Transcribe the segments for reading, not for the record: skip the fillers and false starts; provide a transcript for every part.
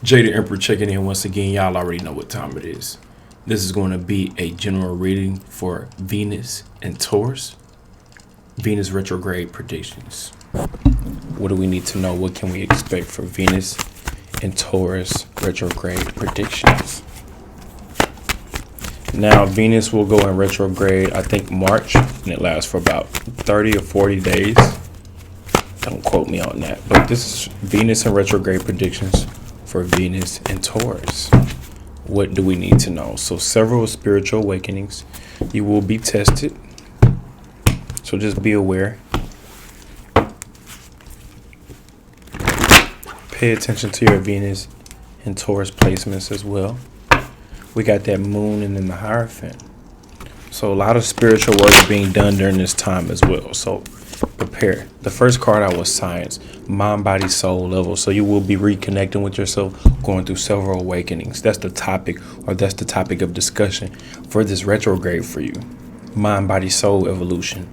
Jada Emperor checking in once again. Y'all already know what time it is. This is going to be a general reading for Venus and Taurus. Venus retrograde predictions. What do we need to know? What can we expect for Venus and Taurus retrograde predictions? Now, Venus will go in retrograde, I think March, and it lasts for about 30 or 40 days. Don't quote me on that. But this is Venus and retrograde predictions for Venus and Taurus. What do we need to know? So several spiritual awakenings. You will be tested. So just be aware. Pay attention to your Venus and Taurus placements as well. We got that moon and then the Hierophant. So a lot of spiritual work being done during this time as well. So prepare. The first card out was science, mind, body, soul level. So you will be reconnecting with yourself, going through several awakenings. That's the topic, or that's the topic of discussion for this retrograde for you. Mind, body, soul evolution.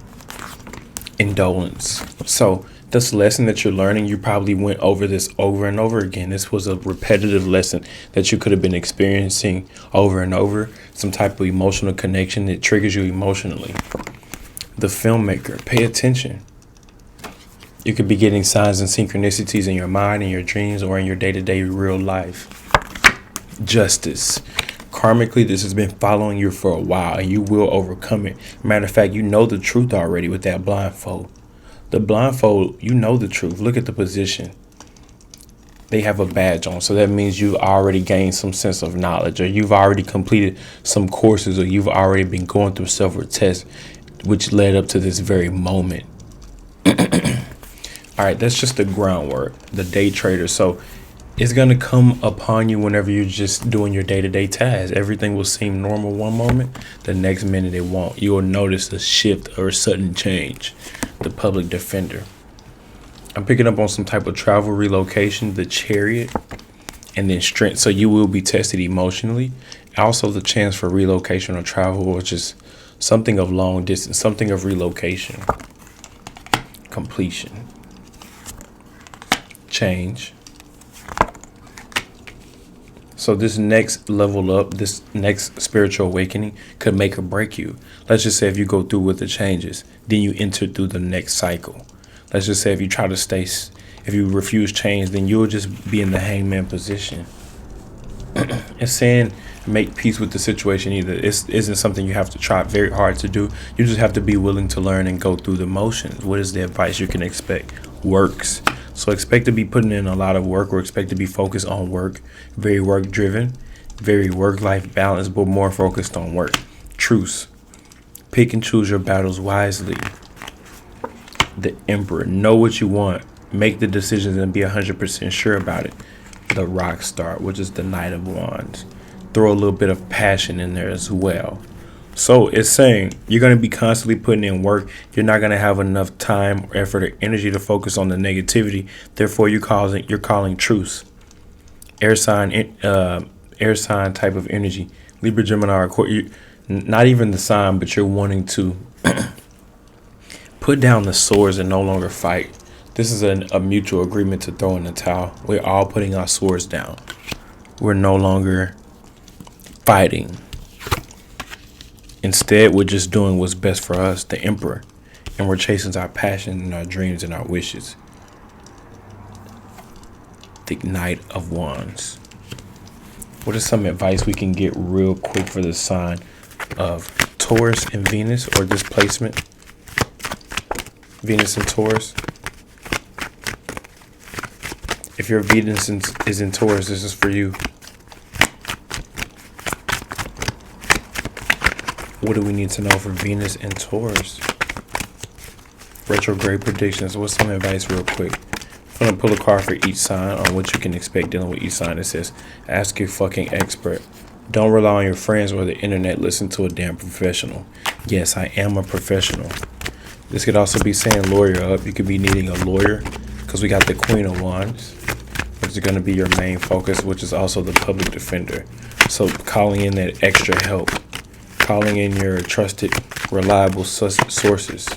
Indolence. So this lesson that you're learning, you probably went over this over and over again. This was a repetitive lesson that you could have been experiencing over and over. Some type of emotional connection that triggers you emotionally. The filmmaker, pay attention. You could be getting signs and synchronicities in your mind, in your dreams, or in your day-to-day real life. Justice. Karmically, this has been following you for a while, and you will overcome it. Matter of fact, you know the truth already with that blindfold. The blindfold, you know the truth. Look at the position. They have a badge on, so that means you've already gained some sense of knowledge, or you've already completed some courses, or you've already been going through several tests, which led up to this very moment. All right, that's just the groundwork, the day trader. So it's going to come upon you whenever you're just doing your day-to-day tasks. Everything will seem normal one moment. The next minute it won't. You will notice a shift or a sudden change. The public defender. I'm picking up on some type of travel relocation, the chariot, and then strength. So you will be tested emotionally. Also the chance for relocation or travel, or just something of long distance, something of relocation. Completion. Change. So this next level up, this next spiritual awakening could make or break you. Let's just say if you go through with the changes, then you enter through the next cycle. Let's just say if you try to stay, if you refuse change, then you'll just be in the hangman position. It's saying make peace with the situation either. It isn't something you have to try very hard to do. You just have to be willing to learn and go through the motions. What is the advice you can expect? Works. So expect to be putting in a lot of work, or expect to be focused on work. Very work driven, very work-life balance, but more focused on work. Truce. Pick and choose your battles wisely. The Emperor. Know what you want. Make the decisions and be 100% sure about it. The Rock Star, which is the Knight of Wands. Throw a little bit of passion in there as well. So it's saying you're going to be constantly putting in work. You're not going to have enough time, or effort, or energy to focus on the negativity. Therefore, you're calling truce. Air sign type of energy. Libra, Gemini, or not even the sign, but you're wanting to put down the swords and no longer fight. This is a mutual agreement to throw in the towel. We're all putting our swords down. We're no longer fighting. Instead, we're just doing what's best for us, the Emperor, and we're chasing our passion and our dreams and our wishes. The Knight of Wands. What is some advice we can get real quick for the sign of Taurus and Venus, or displacement? Venus and Taurus. If your Venus is in Taurus, this is for you. What do we need to know for Venus and Taurus? Retrograde predictions. What's some advice real quick? I'm going to pull a card for each sign on what you can expect dealing with each sign. It says, ask your fucking expert. Don't rely on your friends or the internet. Listen to a damn professional. Yes, I am a professional. This could also be saying lawyer up. You could be needing a lawyer because we got the Queen of Wands, which is going to be your main focus, which is also the public defender. So calling in that extra help. Calling in your trusted, reliable sources.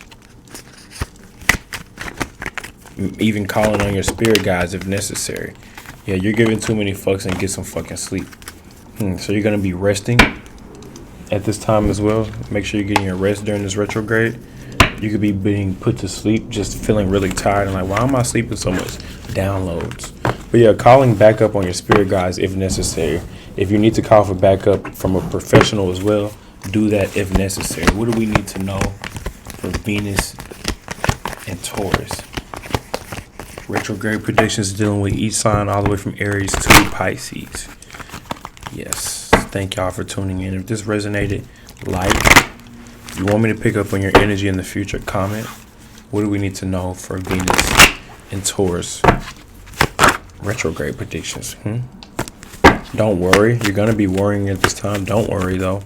Even calling on your spirit guides if necessary. Yeah, you're giving too many fucks and get some fucking sleep. So you're going to be resting at this time as well. Make sure you're getting your rest during this retrograde. You could be being put to sleep, just feeling really tired and like, why am I sleeping so much? Downloads. But yeah, calling backup on your spirit guides if necessary. If you need to call for backup from a professional as well, do that if necessary. What do we need to know for Venus and Taurus? Retrograde predictions dealing with each sign all the way from Aries to Pisces. Yes, thank y'all for tuning in. If this resonated, like. If you want me to pick up on your energy in the future, comment. What do we need to know for Venus and Taurus retrograde predictions? Don't worry. You're going to be worrying at this time. Don't worry, though.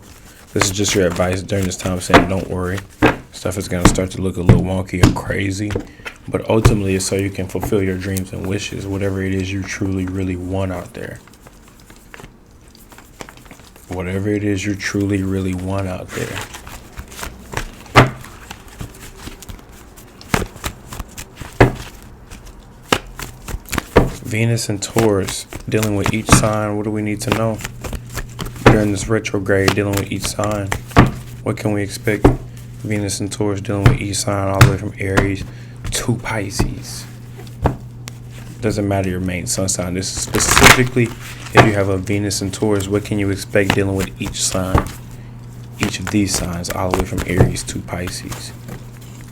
This is just your advice during this time, saying don't worry. Stuff is going to start to look a little wonky or crazy. But ultimately, it's so you can fulfill your dreams and wishes, whatever it is you truly, really want out there. Whatever it is you truly, really want out there. Venus and Taurus, dealing with each sign. What do we need to know during this retrograde, dealing with each sign? What can we expect? Venus and Taurus dealing with each sign all the way from Aries to Pisces. Doesn't matter your main sun sign. This is specifically if you have a Venus and Taurus, what can you expect dealing with each sign? Each of these signs all the way from Aries to Pisces.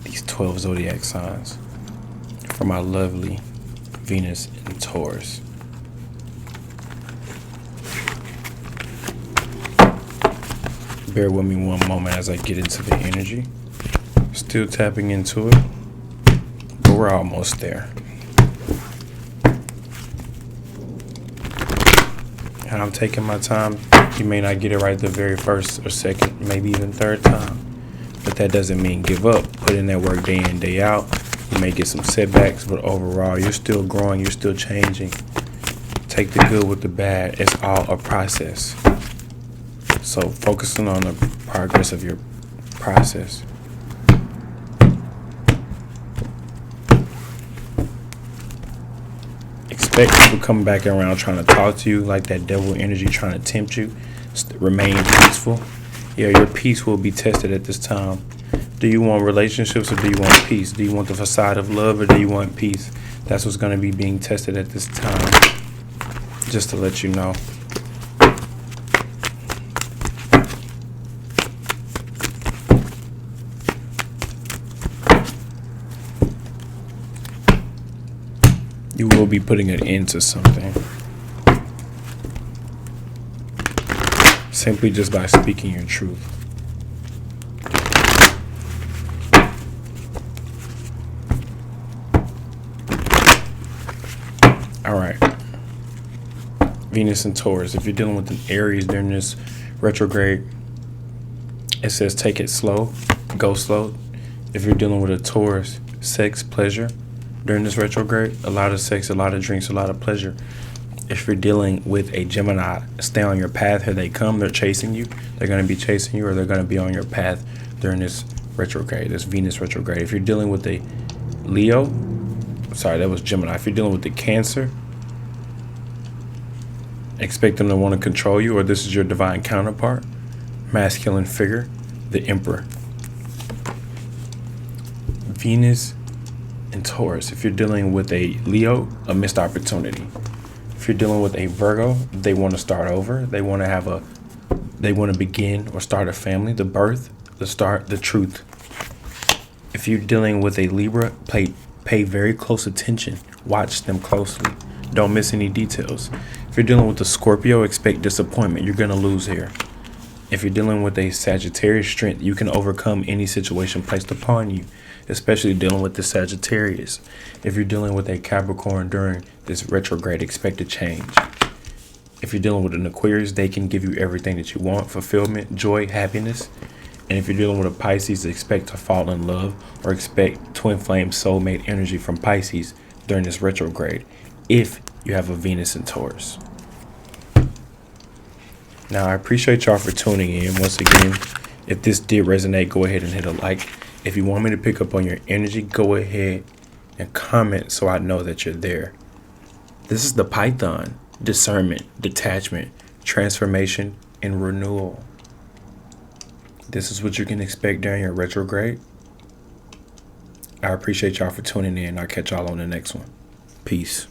These 12 zodiac signs. For my lovely Venus and Taurus. Bear with me one moment as I get into the energy. Still tapping into it, but we're almost there. And I'm taking my time. You may not get it right the very first or second, maybe even third time. But that doesn't mean give up. Put in that work day in, day out. You may get some setbacks, but overall, you're still growing, you're still changing. Take the good with the bad. It's all a process. So focusing on the progress of your process. Expect people coming back around trying to talk to you, like that devil energy trying to tempt you. Remain peaceful. Yeah, your peace will be tested at this time. Do you want relationships or do you want peace? Do you want the facade of love or do you want peace? That's what's going to be being tested at this time. Just to let you know. You will be putting an end to something. Simply just by speaking your truth. All right. Venus and Taurus. If you're dealing with an Aries during this retrograde, it says take it slow, go slow. If you're dealing with a Taurus, sex, pleasure during this retrograde, a lot of sex, a lot of drinks, a lot of pleasure. If you're dealing with a Gemini, stay on your path. Here they come. They're chasing you. They're going to be chasing you, or they're going to be on your path during this retrograde, this Venus retrograde. If you're dealing with a Leo, sorry, that was Gemini. If you're dealing with the Cancer, expect them to want to control you, or this is your divine counterpart, masculine figure, the Emperor. Venus and Taurus. If you're dealing with a Leo, a missed opportunity. If you're dealing with a Virgo, they want to start over. They want to begin or start a family, the birth, the start, the truth. If you're dealing with a Libra, pay very close attention. Watch them closely. Don't miss any details. If you're dealing with a Scorpio, expect disappointment. You're going to lose here. If you're dealing with a Sagittarius, strength, you can overcome any situation placed upon you, especially dealing with the Sagittarius. If you're dealing with a Capricorn during this retrograde, expect a change. If you're dealing with an Aquarius, they can give you everything that you want, fulfillment, joy, happiness. And if you're dealing with a Pisces, expect to fall in love or expect twin flame soulmate energy from Pisces during this retrograde if you have a Venus and Taurus. Now, I appreciate y'all for tuning in. Once again, if this did resonate, go ahead and hit a like. If you want me to pick up on your energy, go ahead and comment so I know that you're there. This is the Python: discernment, detachment, transformation, and renewal. This is what you can expect during your retrograde. I appreciate y'all for tuning in. I'll catch y'all on the next one. Peace.